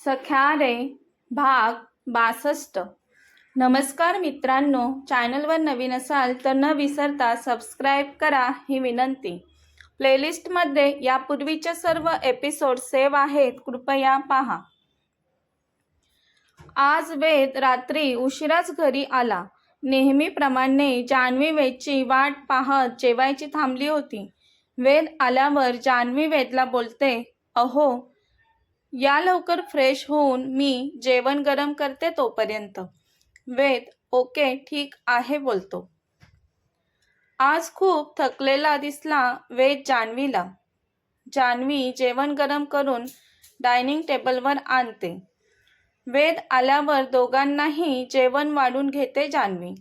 सख्या रे भाग 62. नमस्कार मित्रांनो, चॅनलवर नवीन असाल तर न विसरता सबस्क्राईब करा ही विनंती. प्लेलिस्टमध्ये यापूर्वीचे सर्व एपिसोड सेव्ह आहेत, कृपया पहा. आज वेद रात्री उशिराच घरी आला. नेहमीप्रमाणे जान्हवी वेदची वाट पाहत जेवायची थांबली होती. वेद आल्यावर जान्हवी वेदला बोलते, अहो या लवकर फ्रेश होऊन मी जेवण गरम करते तोपर्यंत. वेद ओके ठीक आहे बोलतो. आज खूप थकलेला दिसला वेद जान्हवीला. जान्हवी जेवण गरम करून डायनिंग टेबलवर आणते. वेद आल्यावर दोघांनाही जेवण वाढून घेते जान्हवी.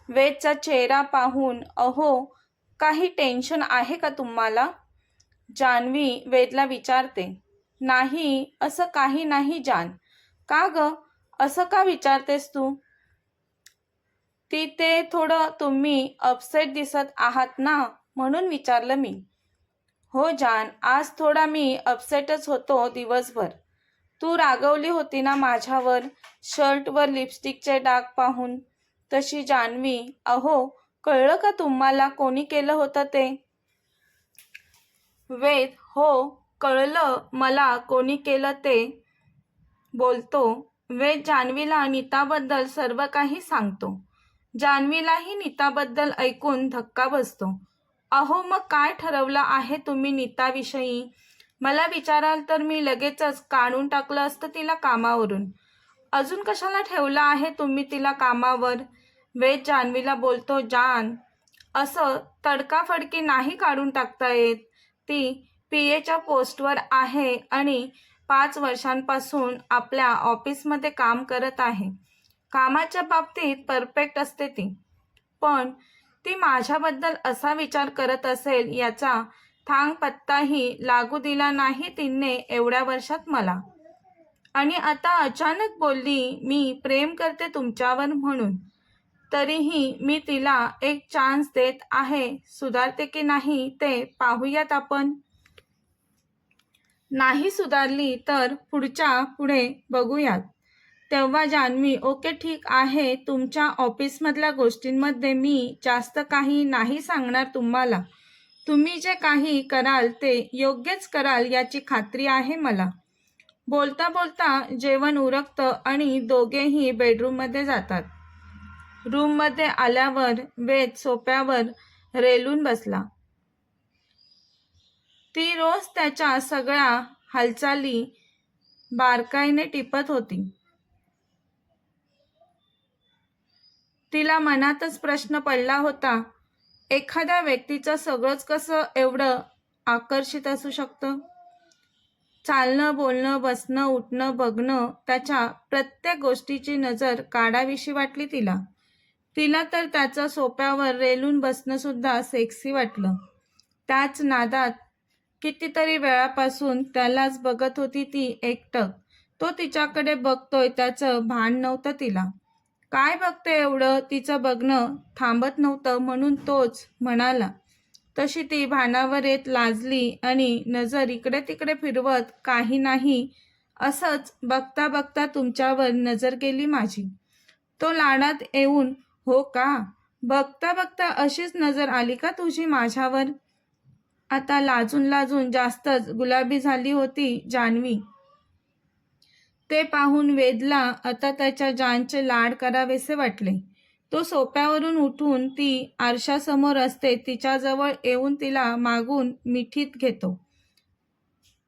वेदचा चेहरा पाहून, अहो काही टेन्शन आहे का तुम्हाला? जान्हवी वेदला विचारते. नाही असं काही नाही जान. का ग असं का विचारतेस तू? ते थोडं तुम्ही अपसेट दिसत आहात ना, म्हणून विचारलं मी. हो जान, आज थोडा मी अपसेटच होतो दिवसभर. तू रागवली होती ना माझ्यावर शर्टवर लिपस्टिकचे डाग पाहून. तशी जान्हवी, अहो कळलं का तुम्हाला कोणी केलं होतं ते? वेद हो कळलं मला कोणी केलं ते बोलतो. वेद जान्हवीला नीताबद्दल सर्व काही सांगतो. जान्हवीलाही नीताबद्दल ऐकून धक्का बसतो. अहो मग काय ठरवलं आहे तुम्ही नीताविषयी? मला विचाराल तर मी लगेचच काढून टाकलं असतं तिला कामावरून. अजून कशाला ठेवलं आहे तुम्ही तिला कामावर? वेद जान्हवीला बोलतो, जान असं तडकाफडकी नाही काढून टाकता येत. ती PAच्या पोस्टवर आहे आणि 5 वर्षांपासून आपल्या ऑफिसमध्ये काम करत आहे. कामाच्या बाबतीत परफेक्ट असते ती. पण ती माझ्याबद्दल असा विचार करत असेल याचा थांगपत्ताही लागू दिला नाही तिने एवढ्या वर्षात मला. आणि आता अचानक बोलली मी प्रेम करते तुमच्यावर म्हणून. तरीही मी तिला एक चान्स देत आहे. सुधारते की नाही ते पाहूयात आपण. नाही सुधारली तर पुढच्या पुढे बघूयात. तेव्हा जान्हवी, ओके ठीक आहे. तुमच्या ऑफिसमधल्या गोष्टींमध्ये मी जास्त काही नाही सांगणार तुम्हाला. तुम्ही जे काही कराल ते योग्यच कराल याची खात्री आहे मला. बोलता बोलता जेवण उरकतं आणि दोघेही बेडरूममध्ये जातात. रूममध्ये आल्यावर वेद सोफ्यावर रेलून बसला. ती रोज त्याच्या सगळ्या हालचाली बारकाईने टिपत होती. तिला मनातच प्रश्न पडला होता, एखाद्या व्यक्तीचं सगळंच कसं एवढं आकर्षित असू शकतं? चालणं, बोलणं, बसणं, उठणं, बघणं, त्याच्या प्रत्येक गोष्टीची नजर काढावीशी वाटली तिला. तिला तर त्याचं सोफ्यावर रेलून बसणं सुद्धा सेक्सी वाटलं. त्याच नादात कितीतरी वेळापासून त्यालाच बघत होती ती एकटक. तो तिच्याकडे बघतोय त्याचं भान नव्हतं तिला. काय बघते एवढं? तिचं बघणं थांबत नव्हतं म्हणून तोच म्हणाला. तशी ती भानावर येत लाजली आणि नजर इकडे तिकडे फिरवत, काही नाही असंच बघता बघता तुमच्यावर नजर गेली माझी. तो लाडात येऊन, हो का? बघता बघता अशीच नजर आली का तुझी माझ्यावर? आता लाजून लाजून जास्तच गुलाबी झाली होती जान्हवी. ते पाहून वेदला आता त्याच्या जानचे लाड करावेसे वाटले. तो सोफ्यावरून उठून ती आरशासमोर असते तिच्याजवळ येऊन तिला मागून मिठीत घेतो.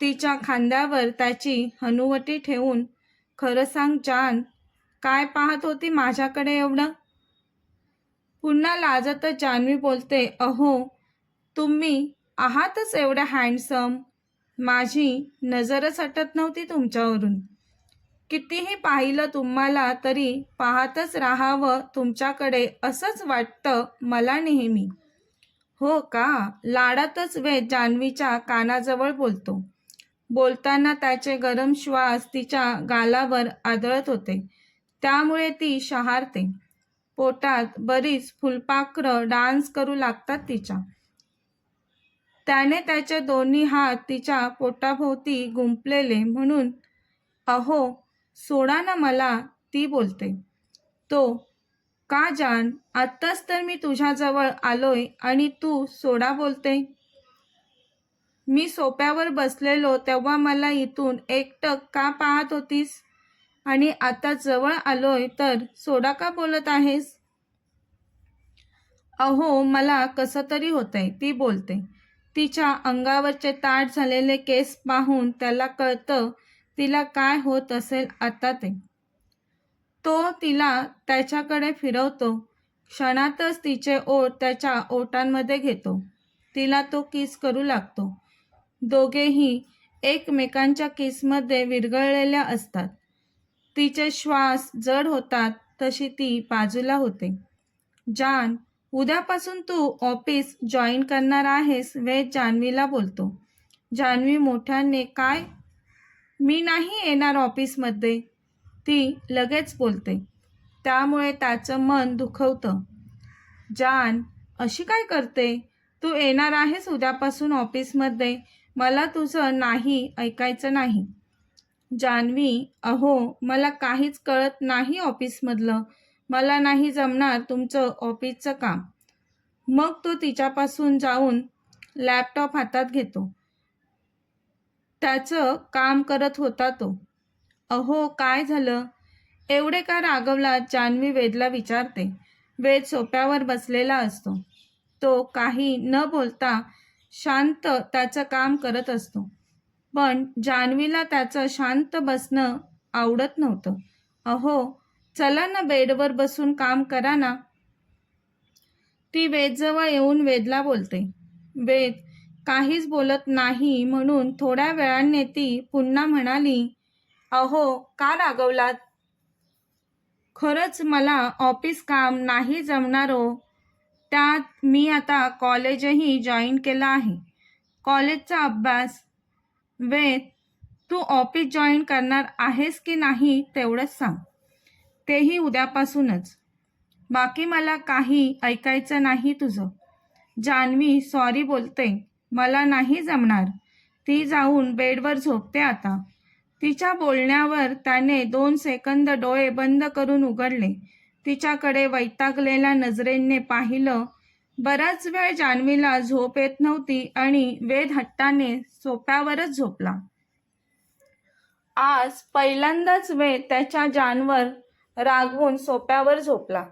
तिच्या खांद्यावर त्याची हनुवटी ठेवून, खरं सांग जान, काय पाहत होती माझ्याकडे एवढं? पुन्हा लाजतच जान्हवी बोलते, अहो तुम्ही आहातच एवढ्या हँडसम. माझी नजरच हटत नव्हती तुमच्यावरून. कितीही पाहिलं तुम्हाला तरी पाहतच राहावं तुमच्याकडे असंच वाटतं मला नेहमी. हो का? लाडातच वेद जान्हवीच्या कानाजवळ बोलतो. बोलताना त्याचे गरम श्वास तिच्या गालावर आदळत होते. त्यामुळे ती शहारते. पोटात बरीच फुलपाखरं डान्स करू लागतात तिच्या. त्याने त्याचे दोन्ही हात तिच्या पोटाभोवती गुंफलेले म्हणून, अहो सोडा ना मला, ती बोलते. तो, का जान, आत्ताच तर मी तुझ्याजवळ आलोय आणि तू सोडा बोलते. मी सोप्यावर बसलेलो तेव्हा मला इथून एकटक का पाहत होतीस आणि आता जवळ आलोय तर सोडा का बोलत आहेस? अहो मला कसं तरी होतंय, ती बोलते. तिच्या अंगावरचे ताठ झालेले केस पाहून त्याला कळतं तिला काय होत असेल आता ते. तो तिला त्याच्याकडे फिरवतो. क्षणातच तिचे ओठ त्याच्या ओठांमध्ये घेतो. तिला तो किस करू लागतो. दोघेही एकमेकांच्या किसमध्ये विरघळलेल्या असतात. तिचे श्वास जड होतात तशी ती बाजूला होते. जान, उद्यापासून तू ऑफिस जॉईन करणार आहेस, वेद जान्हवीला बोलतो. जान्हवी मोठ्याने, काय? मी नाही येणार ऑफिसमध्ये, ती लगेच बोलते. त्यामुळे त्याचं मन दुखवतं. जान, अशी काय करते? तू येणार आहेस उद्यापासून ऑफिसमध्ये, मला तुझं नाही ऐकायचं नाही. जान्हवी, अहो मला काहीच कळत नाही ऑफिसमधलं, मला नाही जमणार तुमचं ऑफिसचं काम. मग तो तिच्यापासून जाऊन लॅपटॉप हातात घेतो. त्याचं काम करत होता तो. अहो काय झालं? एवढे का रागवला? जान्हवी वेदला विचारते. वेद सोफ्यावर बसलेला असतो. तो काही न बोलता शांत त्याचं काम करत असतो. पण जान्हवीला त्याचं शांत बसणं आवडत नव्हतं. अहो चला ना, बेडवर बसून काम करा ना, ती वेदजवळ येऊन वेदला बोलते. वेद काहीच बोलत नाही म्हणून थोड्या वेळाने ती पुन्हा म्हणाली, अहो का रागवलात? खरंच मला ऑफिस काम नाही जमणार हो. त्यात मी आता कॉलेजही जॉईन केलं आहे. कॉलेजचा अभ्यास. वेद, तू ऑफिस जॉईन करणार आहेस की नाही तेवढंच सांग, तेही उद्यापासूनच. बाकी मला काही ऐकायचं नाही तुझं. जान्हवी सॉरी बोलते, मला नाही जमणार. ती जाऊन बेडवर झोपते आता. तिच्या बोलण्यावर त्याने 2 सेकंद डोळे बंद करून उघडले. तिच्याकडे वैतागलेल्या नजरेने पाहिलं. बराच वेळ जान्हवीला झोप येत नव्हती आणि वेद हट्टाने सोफ्यावरच झोपला. आज पहिल्यांदाच वेद त्याच्या जानवर रागवून सोफ्यावर झोपला.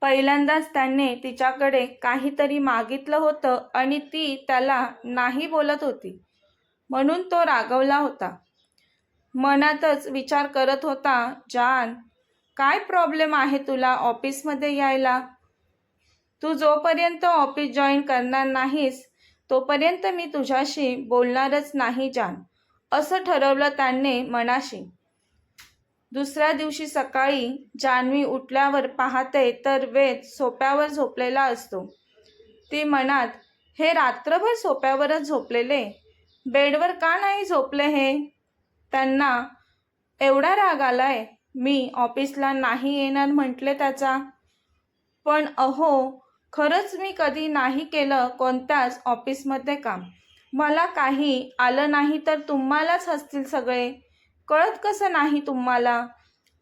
पहिल्यांदाच त्याने तिच्याकडे काहीतरी मागितलं होतं आणि ती त्याला नाही बोलत होती, म्हणून तो रागवला होता. मनातच विचार करत होता, जान, काय प्रॉब्लेम आहे तुला ऑफिसमध्ये यायला? तू जोपर्यंत ऑफिस जॉईन करणार नाहीस तोपर्यंत मी तुझ्याशी बोलणारच नाही जान, असं ठरवलं त्याने मनाशी. दुसऱ्या दिवशी सकाळी जान्हवी उठल्यावर पाहते तर वेद सोफ्यावर झोपलेला असतो. ती मनात, हे रात्रभर सोफ्यावरच झोपलेले, बेडवर का नाही झोपले हे? त्यांना एवढा राग आलाय. मी ऑफिसला नाही येणार म्हटले त्याचा. पण अहो खरंच मी कधी नाही केलं कोणत्याच ऑफिसमध्ये काम. मला काही आलं नाही तर तुम्हालाच हसतील सगळे. कळत कसं नाही तुम्हाला?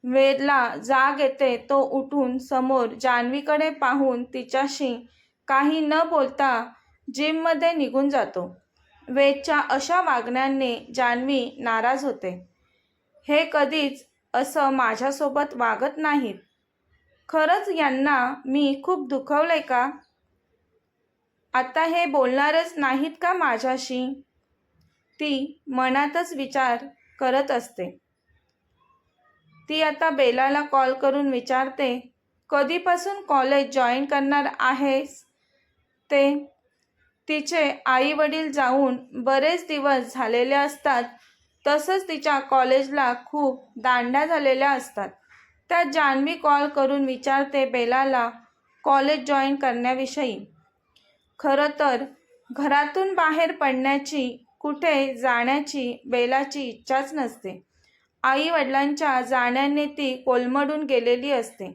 वेदला जाग येते. तो उठून समोर जान्हवीकडे पाहून तिच्याशी काही न बोलता जिममध्ये निघून जातो. वेदच्या अशा वागण्याने जान्हवी नाराज होते. हे कधीच असं माझ्यासोबत वागत नाहीत. खरंच यांना मी खूप दुखवलंय का? आता हे बोलणारच नाहीत का माझ्याशी? ती मनातच विचार करत असते. ती आता बेलाला कॉल करून विचारते, कधीपासून कॉलेज जॉईन करणार आहेस ते? तिचे आई वडील जाऊन बरेच दिवस झालेले असतात. तसंच तिच्या कॉलेजला खूप दांड्या झालेल्या असतात. त्यात जान्हवी कॉल करून विचारते बेलाला कॉलेज जॉईन करण्याविषयी. खरं तर घरातून बाहेर पडण्याची, कुठे जाण्याची बेलाची इच्छाच नसते. आई वडिलांच्या जाण्याने ती कोलमडून गेलेली असते.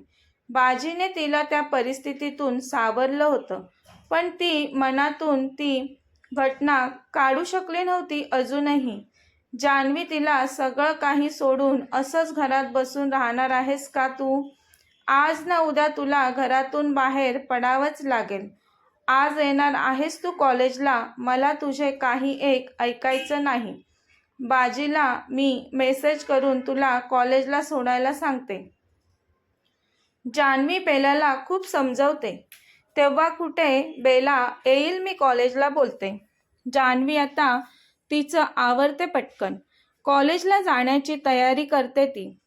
बाजीने तिला त्या परिस्थितीतून सावरलं होतं, पण ती मनातून ती घटना काढू शकली नव्हती अजूनही. जान्हवी तिला सगळं काही सोडून असंच घरात बसून राहणार आहेस का तू? आज ना उद्या तुला घरातून बाहेर पडावंच लागेल. आज येणार आहेस तू कॉलेजला, मला तुझे काही एक ऐकायचं नाही. बाजीला मी मेसेज करून तुला कॉलेजला सोडायला सांगते. जान्हवी बेलाला खूप समजवते. तेव्हा कुठे बेला येईल मी कॉलेजला बोलते. जान्हवी आता तिचं आवरते पटकन. कॉलेजला जाण्याची तयारी करते ती.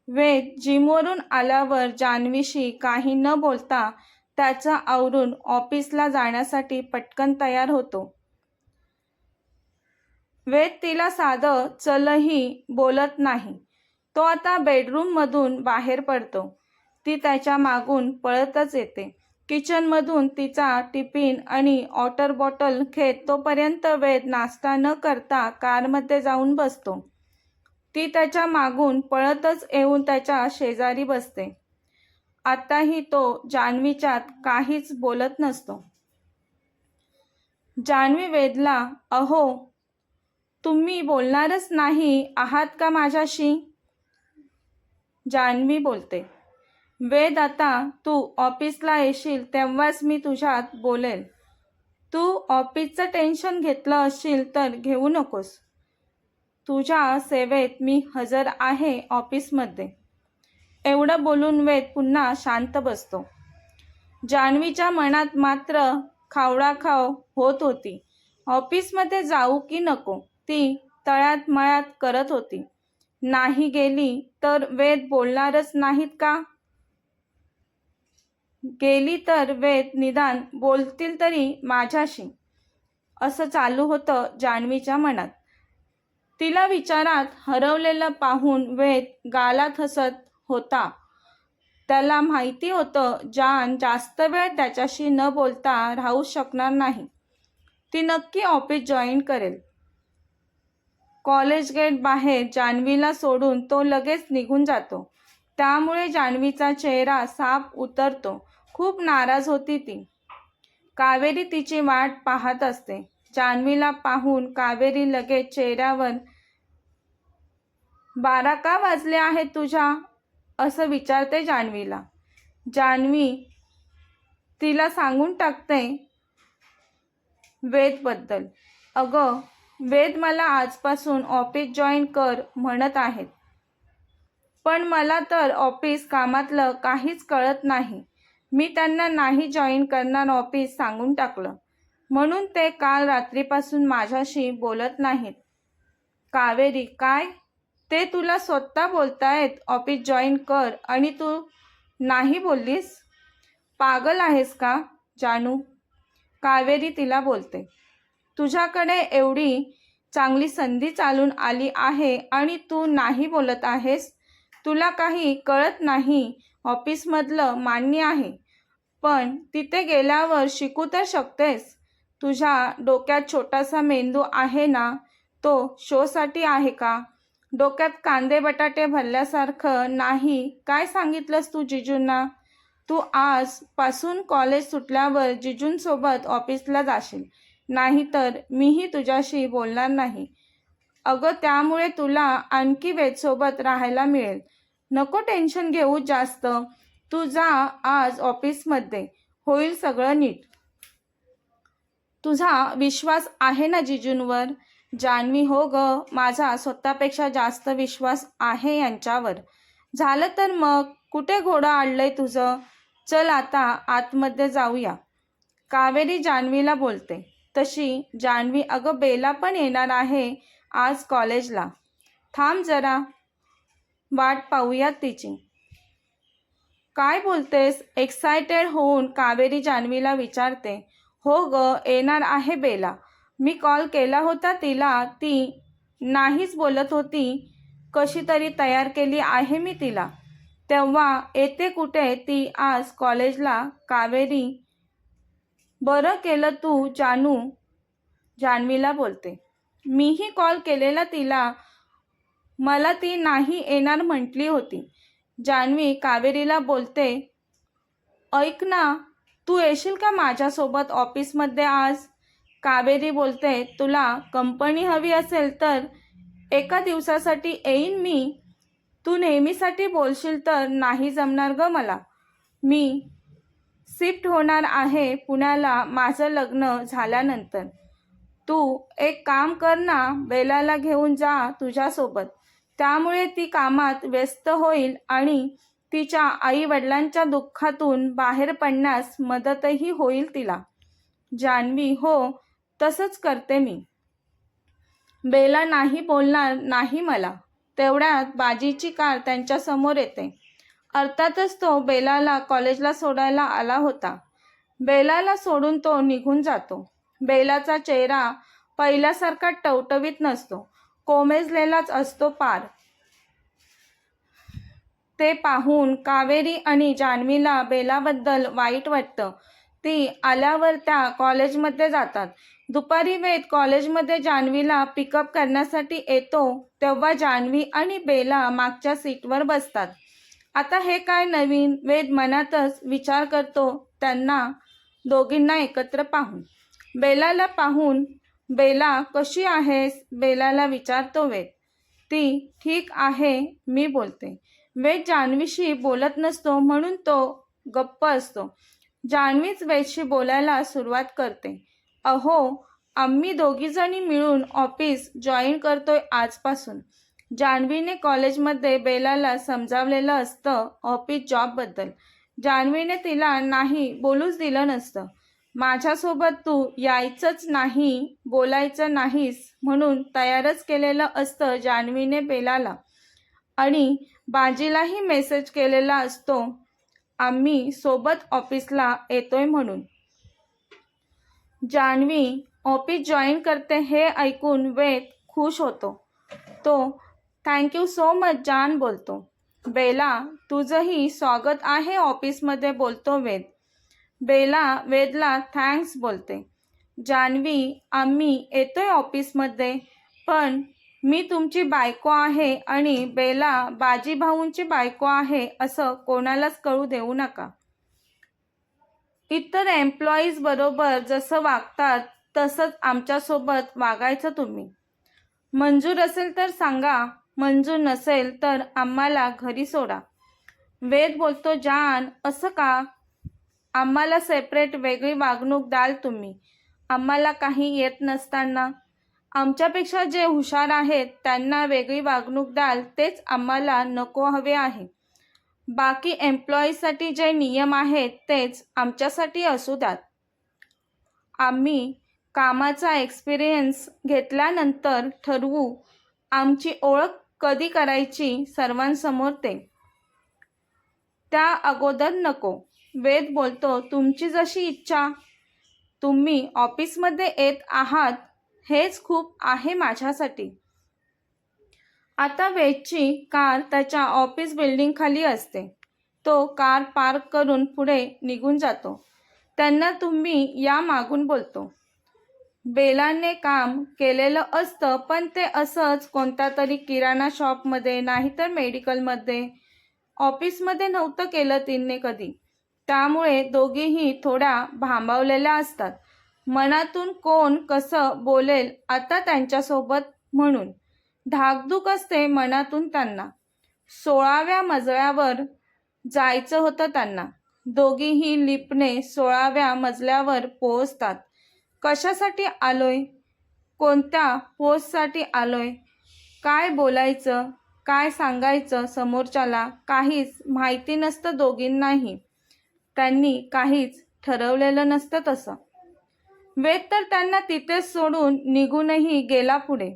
वेद जिमवरून आल्यावर जान्हवीशी काही न बोलता त्याचं आवरून ऑफिसला जाण्यासाठी पटकन तयार होतो. वेद तिला साधं चलही बोलत नाही. तो आता बेडरूममधून बाहेर पडतो. ती त्याच्या मागून पळतच येते. किचनमधून तिचा टिफिन आणि वॉटर बॉटल घेत तोपर्यंत वेद नाश्ता न करता कारमध्ये जाऊन बसतो. ती त्याच्या मागून पळतच येऊन त्याच्या शेजारी बसते. आताही तो जान्हवीच्यात काहीच बोलत नसतो. जान्हवी वेदला, अहो, तुम्ही बोलणारच नाही आहात का माझ्याशी? जान्हवी बोलते. वेद, आता तू ऑफिसला येशील तेव्हाच मी तुझ्यात बोलेल. तू ऑफिसचं टेन्शन घेतलं असशील तर घेऊ नकोस. तुझ्या सेवेत मी हजर आहे ऑफिसमध्ये. एवढं बोलून वेद पुन्हा शांत बसतो. जान्हवीच्या मनात मात्र खावडाखाव होत होती. ऑफिसमध्ये जाऊ की नको ती तळ्यात मळ्यात करत होती. नाही गेली तर वेद बोलणारच नाहीत का? गेली तर वेद निदान बोलतील तरी माझ्याशी, असं चालू होतं जान्हवीच्या मनात. तिला विचारात हरवलेलं पाहून वेद गालात हसत होता. त्याला माहिती होतं जान जास्त वेळ त्याच्याशी न बोलता राहू शकणार नाही. ती नक्की ऑफिस जॉईन करेल. कॉलेज गेट बाहेर जान्हवीला सोडून तो लगेच निघून जातो. त्यामुळे जान्हवीचा चेहरा साफ उतरतो. खूप नाराज होती ती. कावेरी तिची वाट पाहत असते. जान्हवीला पाहून कावेरी लगेच चेहऱ्यावर 12 का वाजले आहेत तुझ्या, असं विचारते जान्हवीला. जान्हवी तिला सांगून टाकते वेदबद्दल. अगं वेद मला आजपासून ऑफिस जॉईन कर म्हणत आहेत. पण मला तर ऑफिस कामातलं काहीच कळत नाही. मी त्यांना नाही जॉईन करणार ऑफिस सांगून टाकलं. म्हणून ते काल रात्रीपासून माझ्याशी बोलत नाहीत. कावेरी, काय? ते तुला स्वतः बोलतायत ऑफिस जॉईन कर आणि तू नाही बोललीस? पागल आहेस का जानू? कावेरी तिला बोलते. तुझ्याकडे एवढी चांगली संधी चालून आली आहे आणि तू नाही बोलत आहेस? तुला काही कळत नाही. ऑफिसमधलं मान्य आहे, पण तिथे गेल्यावर शिकू तर शकतेस. तुझ्या डोक्यात छोटासा मेंदू आहे ना, तो शोसाठी आहे का? डोक्यात कांदे बटाटे भरल्यासारखं नाही. काय सांगितलंस तू जिजूंना? तू आजपासून कॉलेज सुटल्यावर जिजूंसोबत ऑफिसला जाशील, नाहीतर मीही तुझ्याशी बोलणार नाही. अगं त्यामुळे तुला आणखी वेदसोबत राहायला मिळेल. नको टेन्शन घेऊ जास्त. तू जा आज ऑफिसमध्ये, होईल सगळं नीट. तुझा विश्वास आहे ना जिजूंवर? जान्हवी, हो ग, माझा स्वतःपेक्षा जास्त विश्वास आहे यांच्यावर. झालं तर मग कुठे घोडं आणलंय तुझं? चल आता आतमध्ये जाऊया. कावेरी जान्हवीला बोलते. तशी जान्हवी, अगं बेला पण येणार आहे आज कॉलेजला. थांब जरा, वाट पाहूयात तिची. काय बोलतेस? एक्सायटेड होऊन कावेरी जान्हवीला विचारते. हो ग, येणार आहे बेला. मी कॉल केला होता तिला, ती नाहीच बोलत होती. कशी तरी तयार केली आहे मी तिला. तेव्हा येते कुठे ती आज कॉलेजला. कावेरी, बरं केलं तू जानू, जान्हवीला बोलते. मीही कॉल केलेला तिला, मला ती नाही येणार म्हटली होती. जान्हवी कावेरीला बोलते. ऐक ना, तू येशील का माझ्यासोबत ऑफिसमध्ये आज? कावेरी बोलते. तुला कंपनी हवी असेल तर एका दिवसासाठी येईन मी. तू नेहमीसाठी बोलशील तर नाही जमणार ग मला. मी शिफ्ट होणार आहे पुण्याला माझं लग्न झाल्यानंतर. तू एक काम कर ना, बेलाला घेऊन जा तुझ्यासोबत. त्यामुळे ती कामात व्यस्त होईल आणि तिच्या आई वडिलांच्या दुःखातून बाहेर पडण्यास मदतही होईल तिला. जान्हवी, हो, तसंच करते मी. बेला नाही बोलणार नाही मला. तेवढ्यात बाजीची कार त्यांच्यासमोर येते. अर्थातच तो बेलाला कॉलेजला सोडायला आला होता. बेलाला सोडून तो निघून जातो. बेलाचा चेहरा पहिल्यासारखा टवटवीत नसतो, कोमेजलेलाच असतो पार. ते पाहून कावेरी आणि जान्हवीला बेलाबद्दल वाईट वाटतं. ती आल्यावर त्या कॉलेजमध्ये जातात. दुपारी वेद कॉलेजमध्ये जान्हवीला पिकअप करण्यासाठी येतो तेव्हा जान्हवी आणि बेला मागच्या सीटवर बसतात. आता हे काय नवीन, वेद मनातच विचार करतो त्यांना दोघींना एकत्र पाहून. बेलाला पाहून, बेला कशी आहेस, बेलाला विचारतो वेद. ती ठीक आहे मी बोलते. वेद जान्हवीशी बोलत नसतो म्हणून तो गप्प असतो. जान्हवीच वेदशी बोलायला सुरुवात करते. अहो, आम्ही दोघीजणी मिळून ऑफिस जॉईन करतोय आजपासून. जान्हवीने कॉलेजमध्ये बेलाला समजावलेलं असतं ऑफिस जॉबबद्दल. जान्हवीने तिला नाही बोलूच दिलं नसतं. माझ्यासोबत तू यायचंच नाही, बोलायचं नाहीस म्हणून तयारच केलेलं असतं जान्हवीने बेलाला. आणि बाजीलाही मेसेज केलेला असतो आम्ही सोबत ऑफिसला येतोय म्हणून. जान्हवी ऑफिस जॉईन करते हे ऐकून वेद खुश होतो. तो थँक्यू सो मच जान बोलतो. बेला, तुझंही स्वागत आहे ऑफिसमध्ये बोलतो वेद. बेला वेदला थँक्स बोलते. जान्हवी, आम्ही येतोय ऑफिसमध्ये, पण मी तुमची बायको आहे आणि बेला बाजी भाऊंची बायको आहे असं कोणालाच कळू देऊ नका. इतर एम्प्लॉईज बरोबर जसं वागतात तसंच आमच्यासोबत वागायचं तुम्ही. मंजूर असेल तर सांगा, मंजूर नसेल तर आम्हाला घरी सोडा. वेद बोलतो, जान, असं का? आम्हाला सेपरेट वेगळी वागणूक द्याल तुम्ही, आम्हाला काही येत नसताना. आमच्यापेक्षा जे हुशार आहेत त्यांना वेगळी वागणूक द्याल तेच आम्हाला नको हवे आहे. बाकी एम्प्लॉईजसाठी जे नियम आहेत तेच आमच्यासाठी असू द्यात. आम्ही कामाचा एक्सपिरियन्स घेतल्यानंतर ठरवू आमची ओळख कधी करायची सर्वांसमोर ते. त्या अगोदर नको. वेद बोलतो, तुमची जशी इच्छा. तुम्ही ऑफिसमध्ये येत आहात हेच खूप आहे माझ्यासाठी. आता वेदची कार त्याच्या ऑफिस बिल्डिंगखाली असते. तो कार पार्क करून पुढे निघून जातो. त्यांना तुम्ही या मागून बोलतो. बेलाने काम केलेलं असतं पण ते असंच कोणत्या तरी किराणा शॉपमध्ये नाहीतर मेडिकलमध्ये. ऑफिसमध्ये नव्हतं केलं तिने कधी. त्यामुळे दोघीही थोड्या भांबावलेल्या असतात. मनातून कोण कसं बोलेल आता त्यांच्यासोबत म्हणून धाकधूक असते मनातून त्यांना. 16व्या मजल्यावर जायचं होतं त्यांना. दोघीही लिफ्टने 16व्या मजल्यावर पोहोचतात. कशासाठी आलोय, कोणत्या पोस्टसाठी आलोय, काय बोलायचं, काय सांगायचं समोरच्याला काहीच माहिती नसतं दोघींनाही. त्यांनी काहीच ठरवलेलं नसतं तसं. वेद तर त्यांना तिथेच सोडून निघूनही गेला पुढे.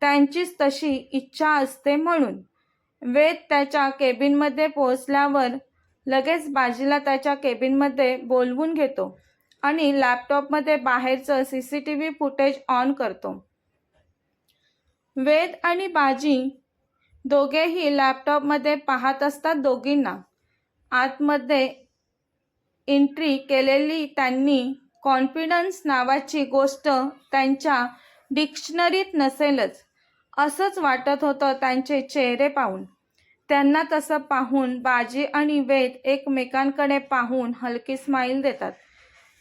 त्यांचीच तशी इच्छा असते म्हणून. वेद त्याच्या केबिनमध्ये पोहोचल्यावर लगेच बाजीला त्याच्या केबिनमध्ये बोलवून घेतो आणि लॅपटॉपमध्ये बाहेरचं CCTV फुटेज ऑन करतो. वेद आणि बाजी दोघेही लॅपटॉपमध्ये पाहत असतात दोघींना. आतमध्ये एंट्री केलेली त्यांनी कॉन्फिडन्स नावाची गोष्ट त्यांच्या डिक्शनरीत नसेलच असंच वाटत होतं त्यांचे चेहरे पाहून. त्यांना तसं पाहून बाजी आणि वेद एकमेकांकडे पाहून हलकी स्माईल देतात.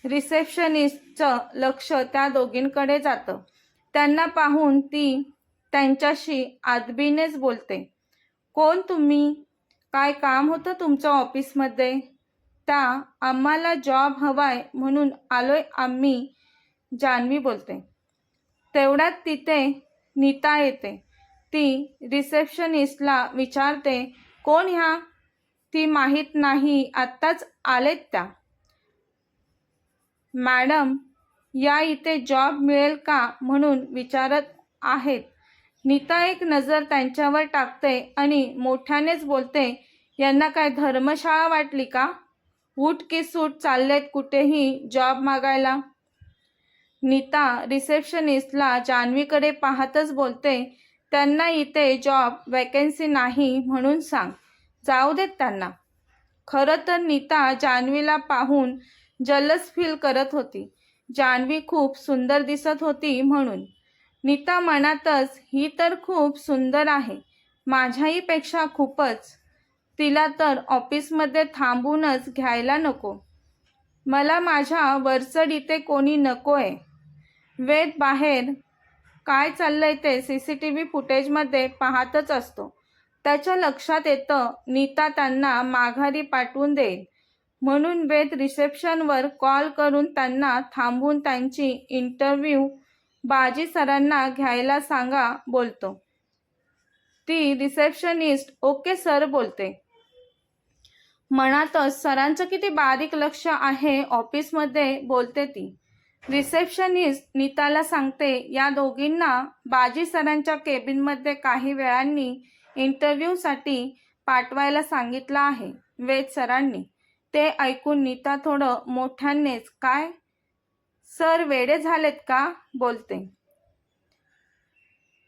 रिसेप्शनिस्टचं लक्ष त्या दोघींकडे जातं. त्यांना पाहून ती त्यांच्याशी आदबीनेच बोलते. कोण तुम्ही? काय काम होतं तुमच्या ऑफिसमध्ये? त्या आम्हाला जॉब हवाय म्हणून आलोय आम्ही, जान्हवी बोलते. तेवढ्यात तिथे नीता येते. ती रिसेप्शनिस्टला विचारते, कोण ह्या? ती माहीत नाही, आत्ताच आलेत त्या. मॅडम या इथे जॉब मिळेल का म्हणून विचारत आहेत. नीता एक नजर त्यांच्यावर टाकते आणि मोठ्यानेच बोलते, यांना काय धर्मशाळा वाटली का? उठ की सूट चाललेत कुठेही जॉब मागायला. नीता रिसेप्शनिस्टला जान्हवीकडे पाहतच बोलते, त्यांना इथे जॉब वॅकन्सी नाही म्हणून सांग, जाऊ देत त्यांना. खरं तर नीता जान्हवीला पाहून जलस फील करत होती. जान्हवी खूप सुंदर दिसत होती म्हणून. नीता मनातच, ही तर खूप सुंदर आहे, माझ्याहीपेक्षा खूपच. तिला तर ऑफिसमध्ये थांबूनच घ्यायला नको. मला माझ्या वरचढ इथे कोणी नकोय. वेद बाहेर काय चाललंय ते CCTV फुटेजमध्ये पाहतच असतो. त्याच्या लक्षात येतं नीता त्यांना माघारी पाठवून देईल. म्हणून वेद रिसेप्शनवर कॉल करून त्यांना थांबून त्यांची इंटरव्ह्यू बाजी सरांना घ्यायला सांगा बोलतो. ती रिसेप्शनिस्ट ओके सर बोलते. मनातच सरांचं किती बारीक लक्ष आहे ऑफिसमध्ये बोलते ती. रिसेप्शनिस्ट नीताला सांगते, या दोघींना बाजी सरांच्या केबिनमध्ये काही वेळांनी इंटरव्ह्यूसाठी पाठवायला सांगितलं आहे वेद सरांनी. ते ऐकून नीता थोडं मोठ्यानेच, काय सर वेडे झालेत का बोलते.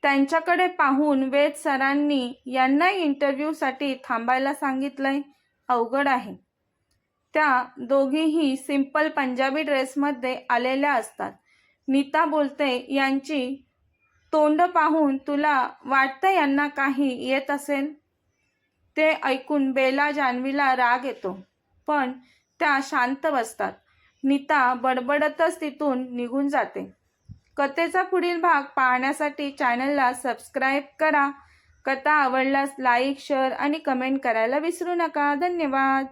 त्यांच्याकडे पाहून वेद सरांनी यांना इंटरव्ह्यूसाठी थांबायला सांगितलंय, अवघड आहे. त्या दोघीही सिंपल पंजाबी ड्रेसमध्ये आलेल्या असतात. नीता बोलते, यांची तोंड पाहून तुला वाटतं यांना काही येत असेल? ते ऐकून बेला जान्हवीला राग येतो, पण त्या शांत बसतात. नीता बडबडतच तिथून निघून जाते. कथेचा पुढील भाग पाहण्यासाठी चॅनलला सबस्क्राईब करा. कथा आवडल्यास लाईक, शेअर आणि कमेंट करायला विसरू नका. धन्यवाद.